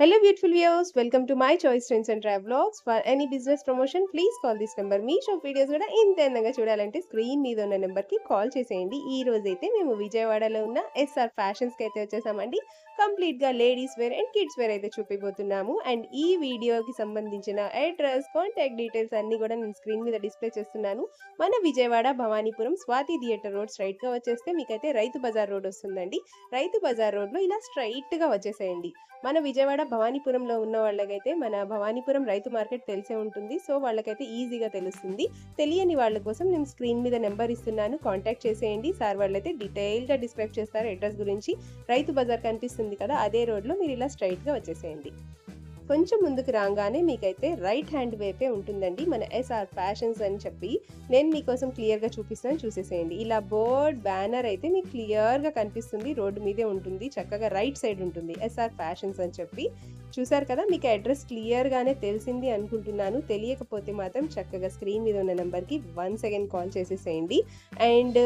Hello, beautiful viewers. Welcome to my choice trends and travelogs. For any business promotion, please call this number. Me shop videos కూడా ఇంత అందంగా చూడాలంటే screen మీద ఉన్న నెంబర్కి call చేసేయండి. ఈ రోజైతే మేము విజయవాడలో ఉన్న ఎస్ఆర్ ఫ్యాషన్స్కి అయితే వచ్చేసామండి. కంప్లీట్గా ladies wear and kids wear అయితే చూపిపోతున్నాము. అండ్ ఈ వీడియోకి సంబంధించిన అడ్రస్, కాంటాక్ట్ డీటెయిల్స్ అన్నీ కూడా నేను స్క్రీన్ మీద డిస్ప్లే చేస్తున్నాను. మన విజయవాడ భవానీపురం స్వాతి థియేటర్ రోడ్ స్ట్రైట్గా వచ్చేస్తే మీకైతే రైతు బజార్ రోడ్ వస్తుందండి. రైతు బజార్ రోడ్లో ఇలా స్ట్రైట్గా వచ్చేసేయండి. మన విజయవాడ భవానీపురంలో ఉన్న వాళ్ళకైతే మన భవానీపురం రైతు మార్కెట్ తెలిసే ఉంటుంది. సో వాళ్ళకైతే ఈజీగా తెలుస్తుంది. తెలియని వాళ్ళ కోసం నేను స్క్రీన్ మీద నెంబర్ ఇస్తున్నాను, కాంటాక్ట్ చేసేయండి. సార్ వాళ్ళైతే డీటెయిల్గా డిస్క్రైబ్ చేస్తారు అడ్రస్ గురించి. రైతు బజార్ కనిపిస్తుంది కదా, అదే రోడ్లో మీరు ఇలా స్ట్రైట్గా వచ్చేసేయండి. కొంచెం ముందుకు రాగానే మీకైతే రైట్ హ్యాండ్ వైపే ఉంటుందండి మన ఎస్ఆర్ ఫ్యాషన్స్ అని చెప్పి. నేను మీకోసం క్లియర్గా చూపిస్తాను, చూసేసేయండి. ఇలా బోర్డ్ బ్యానర్ అయితే మీకు క్లియర్గా కనిపిస్తుంది, రోడ్డు మీదే ఉంటుంది, చక్కగా రైట్ సైడ్ ఉంటుంది ఎస్ఆర్ ఫ్యాషన్స్ అని చెప్పి. చూసారు కదా, మీకు అడ్రస్ క్లియర్గానే తెలిసింది అనుకుంటున్నాను. తెలియకపోతే మాత్రం చక్కగా స్క్రీన్ మీద ఉన్న నెంబర్కి వన్స్ అగైన్ కాల్ చేసేసేయండి. అండ్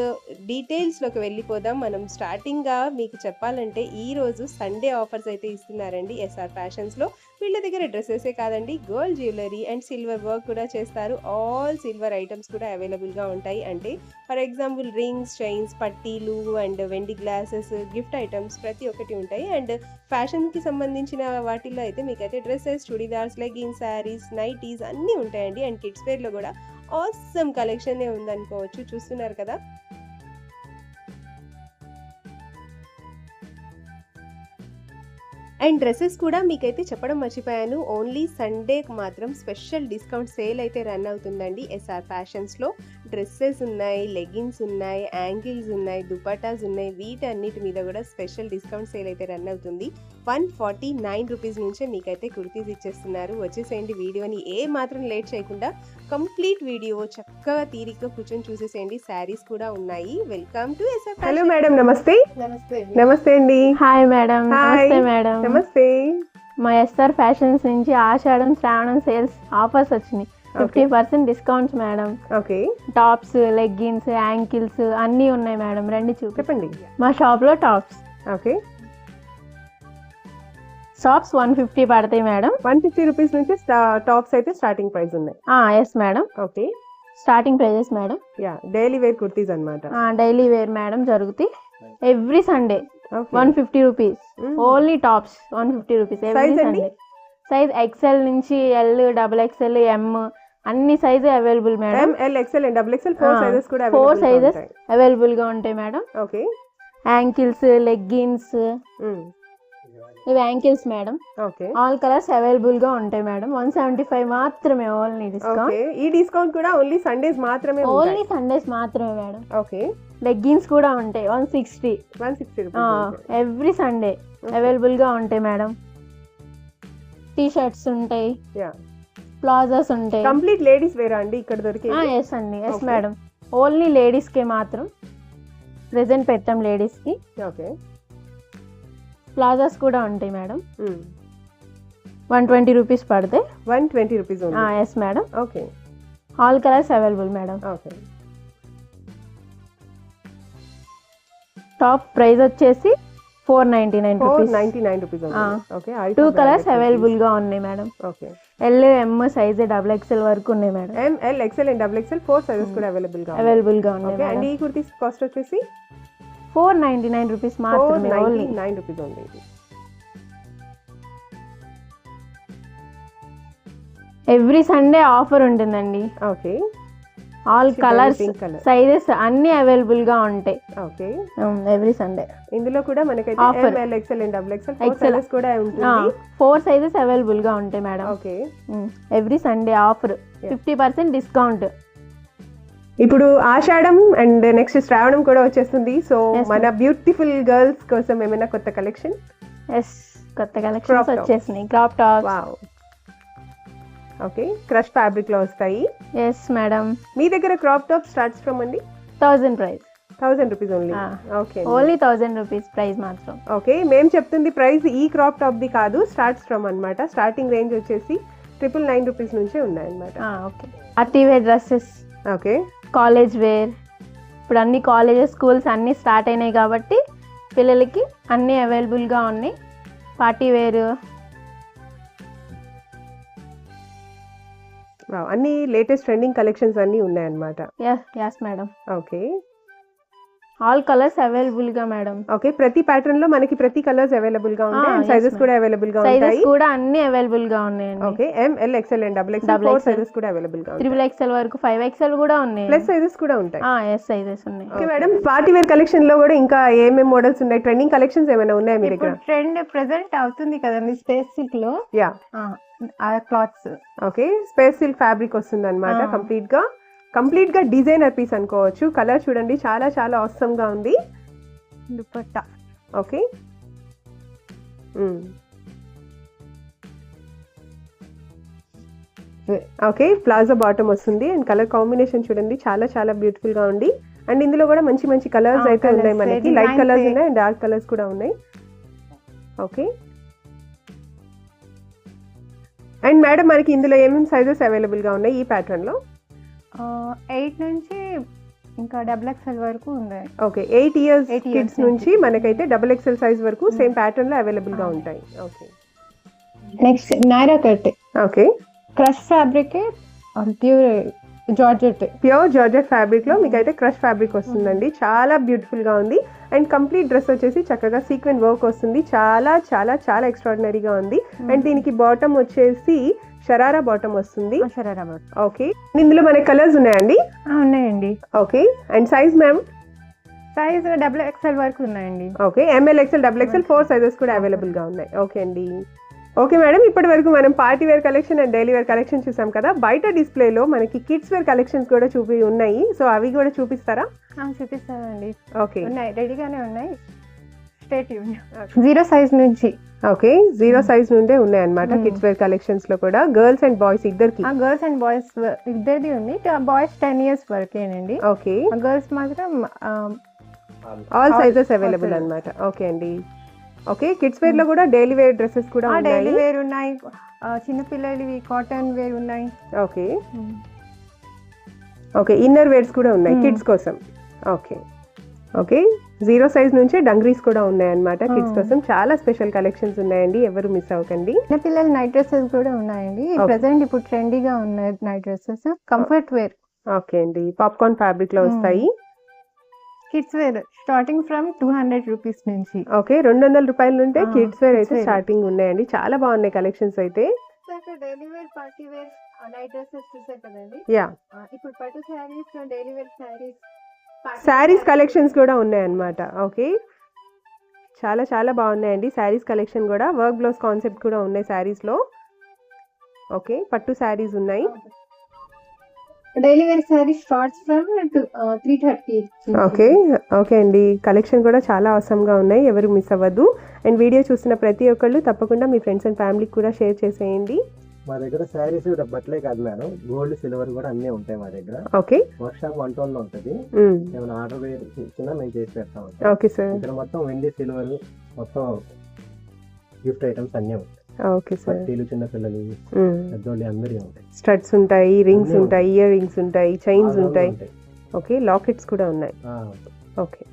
డీటెయిల్స్లోకి వెళ్ళిపోదాం. మనం స్టార్టింగ్గా మీకు చెప్పాలంటే ఈరోజు సండే ఆఫర్స్ అయితే ఇస్తున్నారండి ఎస్ఆర్ ఫ్యాషన్స్లో. వీళ్ళ దగ్గర డ్రెస్సెసే కాదండి, gold jewellery and silver work కూడా చేస్తారు. ఆల్ సిల్వర్ ఐటమ్స్ కూడా అవైలబుల్గా ఉంటాయి. అంటే ఫర్ ఎగ్జాంపుల్ రింగ్స్, చైన్స్, పట్టీలు అండ్ వెండి గ్లాసెస్, గిఫ్ట్ ఐటమ్స్ ప్రతి ఒక్కటి ఉంటాయి. అండ్ ఫ్యాషన్కి సంబంధించిన వాటిల్లో అయితే మీకైతే dresses, churidars, leggings, saris, nighties అన్నీ ఉంటాయండి. అండ్ కిడ్స్ వేర్లో కూడా ఆసమ్ కలెక్షనే ఉందనుకోవచ్చు. చూస్తున్నారు కదా. అండ్ డ్రెస్సెస్ కూడా మీకైతే చెప్పడం మర్చిపోయాను, ఓన్లీ సండేకి మాత్రం స్పెషల్ డిస్కౌంట్ సేల్ అయితే రన్ అవుతుందండి ఎస్ఆర్ ఫ్యాషన్స్లో. డ్రెస్సెస్ ఉన్నాయి, లెగిన్స్ ఉన్నాయి, యాంకిల్స్ ఉన్నాయి, దుపటాస్ ఉన్నాయి. వీటన్నిటి మీద కూడా స్పెషల్ డిస్కౌంట్ సేల్ అయితే రన్ అవుతుంది. 149 రూపీస్ నుంచే మీకైతే కుర్తీస్ ఇచ్చేస్తున్నారు. వచ్చేసేయండి. వీడియోని ఏ మాత్రం లేట్ చేయకుండా కంప్లీట్ వీడియో చక్కగా తీరిగ్గా కూర్చొని చూసేసేయండి. శారీస్ కూడా ఉన్నాయి. Welcome to SR. Hello madam, నమస్తే. నమస్తే అండి. Hi madam. నమస్తే మేడం. నమస్తే. మా ఎస్ఆర్ ఫ్యాషన్స్ నుంచి ఆషాఢం, శ్రావణం సేల్స్ ఆఫర్స్ వచ్చినాయి. 50% discounts madam. Okay. Tops, leggings, ankles అన్నీ ఉన్నాయి మేడం. రండి చెప్పండి. మా షాప్లో టాప్స్. ఓకే. టాప్స్ 150 పడతాయి మేడం. 150 రూపీస్ నుంచి టాప్స్ అయితే స్టార్టింగ్ ప్రైస్ ఉన్నాయి. Yes madam. Okay. Starting prices madam. Yeah, daily wear kurtis అన్నమాట. డైలీ వేర్ మేడం జరుగుతాయి. Every Sunday 150 rupees. Only tops 150 rupees every Sunday. Size XL నుంచి ఎల్, XXL, M అన్ని size available madam. ML, XL and XXL 4 sizes కూడా 4 sizes available గా ఉంటాయి madam. Okay. Ankles, leggings, ఇవి ankles madam. Okay. All colours available గా ఉంటాయి madam. 175 మాత్రమే only discount. ఈ డిస్కౌంట్ కూడా ఓన్లీ సండేస్ మాత్రమే. ఓన్లీ సండేస్ మాత్రమే మేడం. ఓకే. లెగ్గిన్స్ కూడా ఉంటాయి 160 రూపీస్ ఎవ్రీ సండే అవైలబుల్ గా ఉంటాయి మేడం. టీ షర్ట్స్ ఉంటాయి, ప్లాజాస్ ఉంటాయి. కంప్లీట్ లేడీస్ వేర్ అండి ఇక్కడ దొరికే? ఎస్ అండి. Yes madam. ఓన్లీ లేడీస్ కి మాత్రం ప్రెజెంట్ పెట్టాం లేడీస్ కి. ఓకే. ప్లాజాస్ కూడా ఉంటాయి మేడం. 120 రూపీస్ పడితే 120 rupees. Yes madam. Okay. All colours available madam. Okay. Top price వచ్చేసి 499 రూపీస్. ఓకే. 2 కలర్స్ అవైలబుల్ గా ఉన్నాయి madam. Okay. L, M size XXL వరకు ఉన్నాయి madam. ML, XL and XXL 4 sizes కూడా available గా ఉన్నాయి. అండ్ ఈ కుర్తీస్ కాస్ట్ వచ్చేసి 499 రూపీస్ మాత్రమే. 499 rupees only. Every Sunday offer ఉంటుందండి. ఓకే. ఆల్ కలర్స్, సైజెస్ అన్ని అవైలబుల్ గా ఉంటాయి. ఓకే. Every Sunday. ఇందులో కూడా మనకైతే ML, XL and XXL 4 sizes కూడా ఉంటుంది. 4 సైజెస్ అవైలబుల్ గా ఉంటాయి madam. Okay. Every Sunday offer 50% discount. ఇప్పుడు ఆషాఢం అండ్ నెక్స్ట్ శ్రావణం కూడా వచ్చేస్తుంది. సో మన బ్యూటిఫుల్ గర్ల్స్ కోసం ఏమైనా కొత్త కలెక్షన్? ఎస్, కొత్త కలెక్షన్స్ వచ్చేసినాయి. Crop top. Wow. Okay. Crush fabric లో వస్తాయి. Yes madam. మీ దగ్గర క్రాప్ టాప్ స్టార్ట్స్ ఫ్రమ్ అండి 1000 price. 1000 rupees only. Okay. Only 1000 rupees price మాత్రం. ఓకే. మేము చెప్తుంది ప్రైస్ ఈ క్రాప్ టాప్ ది కాదు, స్టార్ట్స్ ఫ్రమ్ అన్నమాట. స్టార్టింగ్ రేంజ్ వచ్చేసి 999 రూపీస్ నుంచే ఉన్నాయన్నమాట. Okay. Party wear dresses. Okay. College wear. ఇప్పుడు అన్ని కాలేజెస్, స్కూల్స్ అన్నీ స్టార్ట్ అయినాయి కాబట్టి పిల్లలకి అన్నీ అవైలబుల్గా ఉన్నాయి. పార్టీ వేర్, అన్ని లేటెస్ట్ ట్రెండింగ్ కలెక్షన్స్ అన్ని ఉన్నాయన్నమాట. Yes madam. Okay, all colours available గా మేడం. ఓకే, ప్రతి ప్యాటర్న్ లో మనకి ప్రతి కలర్స్ అవైలబుల్ గా ఉంటాయి అండ్ సైజెస్ కూడా అవైలబుల్ గా ఉంటాయి. సైజెస్ కూడా అన్ని అవైలబుల్ గా ఉన్నాయండి. Okay, M, L, XL and double XL 4 sizes కూడా అవైలబుల్ గా ఉంటాయి. 3XL వరకు 5XL కూడా ఉన్నాయి. ప్లస్ సైజెస్ కూడా ఉంటాయి. ఎస్ సైజెస్ ఉన్నాయి. Okay madam, party wear collection లో కూడా ఇంకా ఏమేం మోడల్స్ ఉన్నాయి? ట్రెండింగ్ కలెక్షన్స్ ఏమైనా ఉన్నాయా మీ దగ్గర? ట్రెండ్ ప్రెజెంట్ అవుతుంది కదండి స్పేస్ సిల్క్ లో. యా, ఆ clothes. Okay, space silk fabric వస్తుంది అనమాట. కంప్లీట్ గా డిజైనర్ పీస్ అనుకోవచ్చు. కలర్ చూడండి, చాలా చాలా ఆసమ్ గా ఉంది. Dupatta. Okay, okay, palazzo bottom వస్తుంది అండ్ కలర్ కాంబినేషన్ చూడండి, చాలా చాలా బ్యూటిఫుల్ గా ఉంది. అండ్ ఇందులో కూడా మంచి మంచి కలర్స్ అయితే ఉన్నాయి మనకి. లైట్ కలర్స్ ఉన్నాయి అండ్ డార్క్ కలర్స్ కూడా ఉన్నాయి. ఓకే, అండ్ మేడం మనకి ఇందులో ఏమేమి సైజెస్ అవైలబుల్ గా ఉన్నాయి ఈ ప్యాటర్న్ లో? 8 నుంచి ఇంకా XXL వరకు ఉంది. ఓకే, 8 years కిడ్స్ నుంచి మనకైతే XXL సైజ్ వరకు సేమ్ ప్యాటర్న్ లో అవైలబుల్ గా ఉంటాయి. Okay, next Naira cut. Okay, crush fabric, pure georgette fabric లో మీకు అయితే క్రష్ ఫ్యాబ్రిక్ వస్తుందండి. చాలా బ్యూటిఫుల్ గా ఉంది అండ్ కంప్లీట్ డ్రెస్ వచ్చేసి చక్కగా సీక్వెన్ వర్క్ వస్తుంది. చాలా చాలా చాలా ఎక్స్ట్రాడినరీగా ఉంది. అండ్ దీనికి బాటమ్ వచ్చేసి షరారా బాటమ్ వస్తుంది. ఓకే, ఇందులో మనకి కలర్స్ ఉన్నాయండి? ఉన్నాయండి. Okay, and size ma'am? Size XXL వరకు ఉన్నాయండి. Okay, ML, XL, XXL 4 sizes కూడా అవైలబుల్ గా ఉన్నాయి. ఓకే అండి. ఓకే మేడం, ఇప్పటి వరకు మనం party wear collection and daily wear collection చూసాం కదా. బయట డిస్ప్లేలో మనకి కిడ్స్ వేర్ కలెక్షన్స్ కూడా ఉన్నాయి. సో అవి కూడా చూపిస్తారా? చూపిస్తానండి. ఓకే, ఉన్నాయి, రెడీగానే ఉన్నాయి. స్టేట్ 0 సైజ్ నుంచి. ఓకే, 0 సైజ్ నుండే ఉన్నాయి అన్నమాట కిడ్స్ వేర్ కలెక్షన్స్ లో కూడా. గర్ల్స్ అండ్ బాయ్స్ ఇద్దరికి? గర్ల్స్ అండ్ బాయ్స్ ఇద్దరిది ఉంది. Boys 10 years వరకేనండి. ఓకే, గర్ల్స్ మాత్రం ఆల్ సైజెస్ అవైలబుల్ అన్నమాట. ఓకే అండి. ఓకే, కిడ్స్ వేర్ లో కూడా డైలీ వేర్ డ్రెస్సెస్ కూడా ఉన్నాయి. డైలీ వేర్ ఉన్నాయి, చిన్న పిల్లలవి కాటన్ వేర్ ఉన్నాయి. ఓకే, ఓకే, ఇన్నర్ వేర్స్ కూడా ఉన్నాయి కిడ్స్ కోసం. ఓకే, ఓకే, 0 సైజ్ నుంచే డంగ్రీస్ కూడా ఉన్నాయి అన్నమాట కిడ్స్ కోసం. చాలా స్పెషల్ కలెక్షన్స్ ఉన్నాయండి, ఎవరు మిస్ అవ్వకండి. చిన్న పిల్లల నైట్ డ్రెస్సెస్ కూడా ఉన్నాయండి. ప్రెసెంట్ ఇప్పుడు ట్రెండీగా ఉన్నాయి night dresses, comfort wear. Okay అండి, పాప్కార్న్ ఫ్యాబ్రిక్ లో వస్తాయి. Kids wear starting from 200 rupees నుంచి. ఓకే, 200 రూపాయల నుండి కిడ్స్ వేర్ అయితే స్టార్టింగ్ ఉన్నాయండి. చాలా బాగున్నాయి కలెక్షన్స్ అయితే. Daily wear, party wear night dresses చూసారు కదండి. యా, ఇప్పుడు పట్టు saris, daily wear saris collections కూడా ఉన్నాయి అన్నమాట. ఓకే, చాలా చాలా బాగున్నాయండి శారీస్ కలెక్షన్ కూడా. వర్క్ బ్లౌజ్ కాన్సెప్ట్ కూడా ఉన్నాయి శారీస్ లో. ఓకే, పట్టు శారీస్ ఉన్నాయి. Daily wear sari starts from 330. Okay, okay అండి, కలెక్షన్ కూడా చాలా అవసరం గా ఉన్నాయి, ఎవరు మిస్ అవ్వద్దు. అండ్ వీడియో చూస్తున్న ప్రతి ఒక్కళ్ళు తప్పకుండా మీ ఫ్రెండ్స్ అండ్ ఫ్యామిలీకి కూడా షేర్ చేసేయండి. మా దగ్గర శారీస్ బట్టలే కాదు మేడం, గోల్డ్ సిల్వర్ కూడా అన్నీ ఉంటాయి మా దగ్గర. ఓకే, వర్క్ షాప్ 1 లో ఉంటుంది. ఏమైనా ఆర్డర్ ఇచ్చినా మేము చేసి పెడతాం. ఓకే సార్, ఇక్కడ మొత్తం వెండి, సిల్వర్, మొత్తం గిఫ్ట్ ఐటమ్స్ అన్నీ ఉంటాయి. ఓకే సార్, చిన్న పిల్లలు, పెద్దోళ్ళు అందరి ఉంటాయి. స్టడ్స్ ఉంటాయి, రింగ్స్ ఉంటాయి, ఇయర్ రింగ్స్ ఉంటాయి, చైన్స్ ఉంటాయి. ఓకే, లాకెట్స్ కూడా ఉన్నాయి. ఓకే.